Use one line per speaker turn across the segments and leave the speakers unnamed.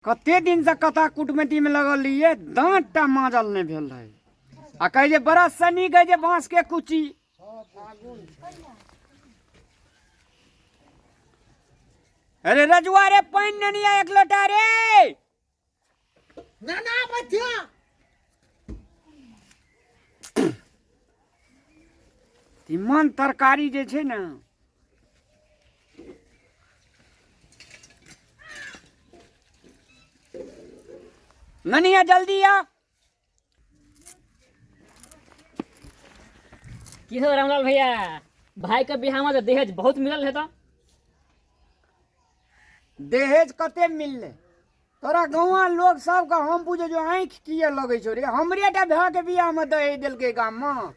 कते दिन से कथा कुटमैती में लगल रहिए, दांत टा माजल नहीं भेल रहे। आ कहे जे बरस से नीक है जे बांस के कुची। अरे रजुआ रे पानी नहीं है, एक लोटा रे।
ना ना बच्चा
तीमन तरकारी जे छे ना, ननिया जल्दी आ।
की हो रामलाल भैया, भाई के बिहार में दहेज बहुत मिलल है। तो
दहेज कते मिलले? तोरा गाँव लोग सब का हम पूछे जो आँख किए लगे छो रे। हमरे टा भे के बियाह में दहेज दिलके गाम में।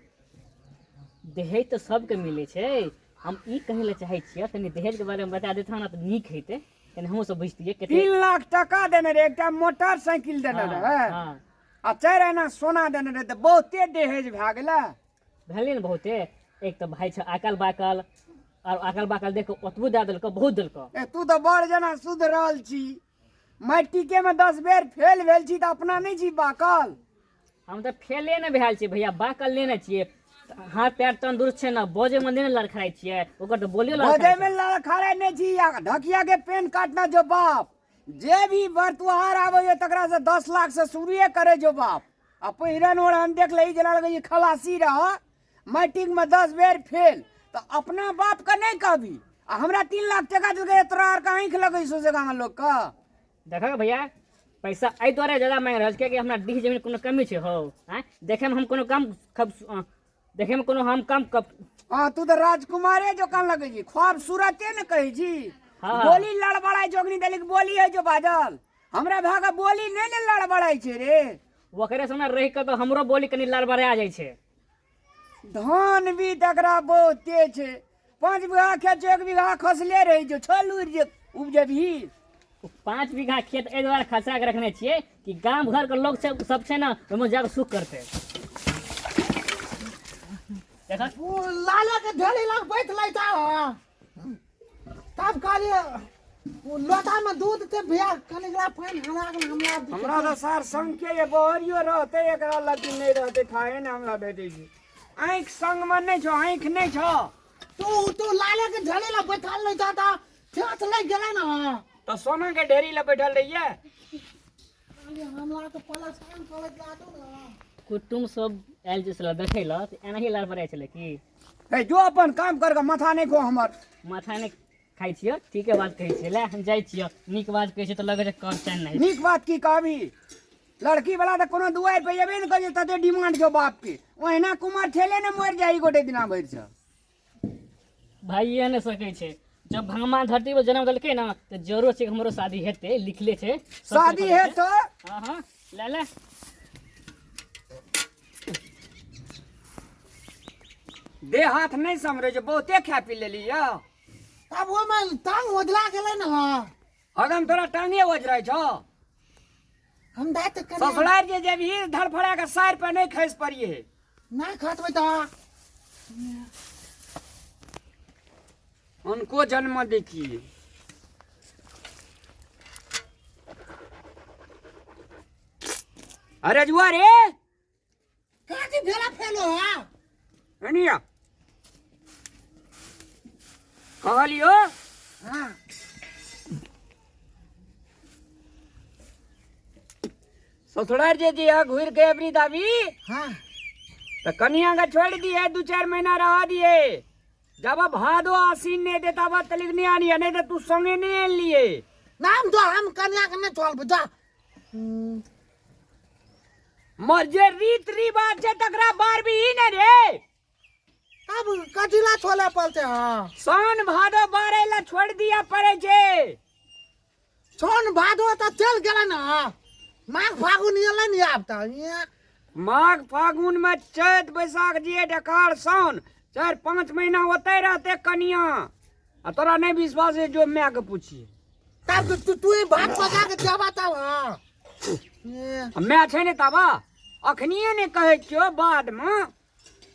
दहेज तो सबके मिले छे। हम ई कहे ला चाहे छियै, तनी दहेज के बारे में बता देता ना तो नीक हेते। तनी हमहू सब बुझतिए केते।
3 लाख टका देने रे, एकटा मोटरसाइकिल देने रे,
हां
आ 4 आना सोना देने रे, तो बहुते दहेज भे गेला।
भेले न बहुते। एक तो भाई छ आकल बाकल, और आकल बाकल देख के ओतबो दे देलको, बहुत देलको।
ए तू तो बड़ जना सुधरल छी। मैट्रिके में 10 बेर फेल भेल छी, तो अपना नहीं छी बाकल।
हम तो फेले न भेल छी भैया, बाकल लेने छिए। हाथ पैर तंदुरुस्त छे ना, बोझे में नहीं लड़खड़ाई छिए। ओकर तो बोलियो
बजे में
लड़खड़ाई।
लड़खड़ाई नहीं छी। ढकिया के पेन काटना जो बाप। जे भी बरतुहार आवे तकरा से 10 लाख से शुरुए करे जो बाप। आ पहिरन ओढ़न देख ले जना लगे खलासी रह। मैट्रिक में 10 बेर फेल, तो अपना बाप का नहीं कहबी। आ हमरा 3 लाख टका दिलके, तोरा आर का आँख लगे सो जगह में लोग का।
देखो भैया, पैसा एहि दुआरे ज्यादा मांग रहल छै कि हमरा डीह जमीन कोनो कमी छै हो। हैं देखे में हम कोनो कम देखे में कोनो हम कम
हाँ तू तो राजकुमारे जो कान लगे जी, ख्वाब सूरते न कही जी।
हाँ।
बोली लड़बड़ाई जोगनी दलिक बोली है जो बादल। हमरा भागा बोली नहीं ने लड़बड़ाई छे रे।
ओकरे संगे रह के तो हमरो बोली कनी लड़बड़ा जाइ छै।
धान भी तकरा बहुते छे। 5 बीघा खेत छे, 1 बीघा खसले रही जो छलूर जे उपजे भी।
5 बीघा खेत एहि दुआरे खसरा के रखने छिए कि गांव घर के लोग सब छै ना, ओहिमे जाके सुख करते। देखा
वो लाला के ढेली लाख बैठ लेता हो। तब कहलिए वो लोटा में दूध ते भैया कनिकला पानी
हमरा तो सार संग के ये बहरियो रहते, एकरा लगी नहीं रहते, खाए ना हमरा भेटे छी। आँख संग में नहीं छो, आँख नहीं छो।
तू लाला के ढेली ला बैठा लेता था, खेत ले गेले ना।
तो सोना के ढेरी ला बैठल रहिए।
हमरा तो पलासान करत लादो ना।
कुटुम सब आयल जे छले देखै ला, तऽ एनाही लड़बड़ाइ छले की।
हे जो अपन काम कर के माथा नहीं खो हमर।
माथा नहि खाइ छियै, ठीके बात कहै छियै। ले हम जाइ छियै, नीक बात कहै छियै तऽ लगै छै कर चैन नहि।
नीक बात की कहबी? लड़की वाला तो कोनो दुआर पे अबे न करे, तते डिमांड छो बाप के। ओहिना कुमार ठेले ने मर जाई गोटे दिना भर से।
भाइये नहि सकै छै। जब भगवान धरती पर जन्म देलकै ना, तऽ जरूर छै कि हमरो शादी हेतै, लिखले छै।
शादी है तो
हाँ हाँ ले ले।
दे हाथ नहीं समरे जो बहुते खा पी लेली या।
अब वो में टांग ओदला गेले ना।
हगम तोरा टांगे ओजराय छो।
हम दात कर
ससुरार जे जब ही धड़फड़ा के सार पे नहीं खस पड़िए।
ना खतबै त
उनको जन्म देखिए। अरे जुआ रे
काटी भेला फेलो हा।
अनिया कहलियो
हां
ससुरार जे जी घुर के अबरी दाबी
हां
तो कन्या का छोड़ दिए, 2-4 महीना रहा दिए। जब भादो आसीन ने देता बा तलिक नहीं आनी है, नहीं तो तू संगे नहीं लिए।
नाम तो हम कन्या के न चल बजा।
मर्जे रीत रिवाज जे तकरा बार भी ही न रे।
अब कटिला छोले पलते हां।
सन भादो बारे ला छोड़ दिया पड़े छे।
सोन भादो त चल गेला ना। माघ फागुन एले नहीं आबता।
माघ फागुन में चैत बैसाख जेठ अखाड़ सावन 4-5 महीना होते रहते कन्या। आ तोरा नहीं विश्वास है जो मैं के पूछिए।
तब तू ही भात पका के देबा तब हां।
मैं छे ने तबा अखनिए ने कहे क्यों बाद में।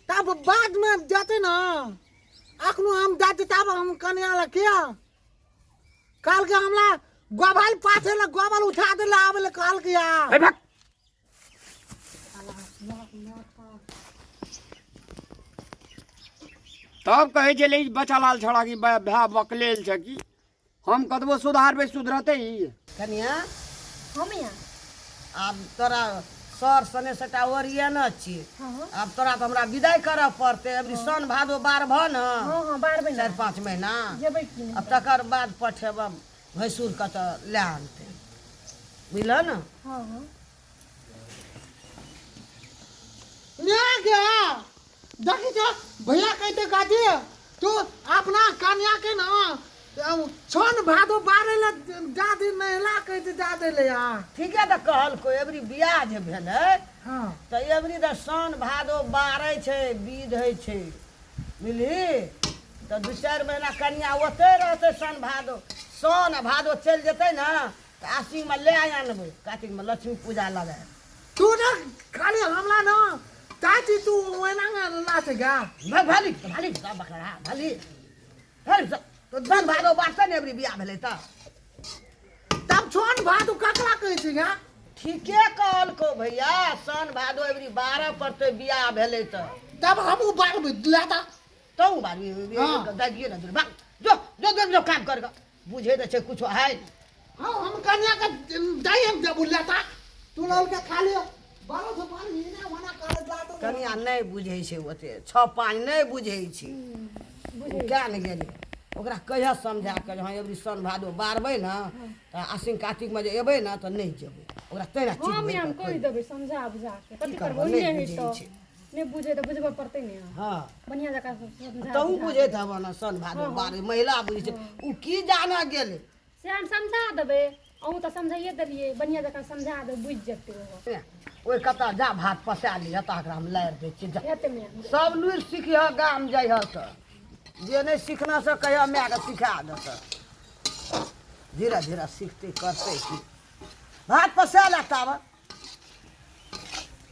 तब बाद में जाते ना। अखनो हम जाते तब हम कन्या ला किया। काल के हमला गोबल पाथे ला गोबल उठा दे ला आवे ले कहल किया
ए भक तब कहे जे ले बच्चा लाल छड़ा की भा बकलेल छ की हम कतबो सुधारबे सुधरते ही
कनिया
हम यहाँ
अब तोरा सर सने सटा ओरिया न छी
हाँ
अब तोरा तो हमरा विदाई करऽ पड़ते अबरी सन भादो बार भ न
हाँ हाँ 12 महीना
4-5 महीना
जेबै कि नहीं
अब तकर बाद पठेब भैंसुर के तो ले आनते बुझल न
हाँ हाँ
ले गया देखी छ भैया कहते गाजी तू अपना कन्या के ना सन भादो बारे ले दादी महिला कहते जा दे ले आ ठीक है त कहल को एबरी बियाह जे भेलै हां त एबरी त सन भादो बारै छै विध होइ छै बुझली त 2-4 महीना कन्या ओते रहते सन भादो चल जेतै ना त आसिन में ले आनबै कार्तिक में लक्ष्मी पूजा लगाए तू ना खाली हमला ना ताती तू ओना ना से गा भाली बकरा भाली हर तो सन भादो बारते ने एबरी बियाह भेलै त तब सन भादो ककरा कहै छै गा ठीके कहल को भैया सन भादो एबरी 12 पड़ते बियाह भेलै त तब हमहु बारबै लेता तो बारबी दागिए ना भाग जो काम कर बुझे त छै कुछ है हां हम कन्या के दाइम दे बुलाता तू लल के खा लियो बारो से पानी ने वना कर लातो कन्या नहीं बुझै छै ओते 6-5 नहीं बुझै छै क्या नहीं गेली ओकरा कहिया समझा के हां एबरी सन भादो बारबै ना त आसिन कार्तिक में जे एबै ना त नहीं जेबै ओकरा तेना चीज
हम यहाँ कहि देबै समझा बुझा के कथि करबो ये है तो नहीं बुझे तो बुझबे पड़ते नहीं
हां
बढ़िया जगह समझा
तू बुझे हब ना सन भादो बारबै महिला बुझै छै उ की जाना गेलै
से हम समझा देबै अहूँ तो समझाइए देलिए बढ़िया जगह समझा दे बुझ जेतै
ओइ कता जा भात पसा लिया ता एकरा हम लार दै छी जा
हेतै में
सब लुरि सीखिह गाम जाइह त जे नहीं सीखना से कहिया माय के सिखा देत धीरे धीरे सीखते करते भात पसा लेता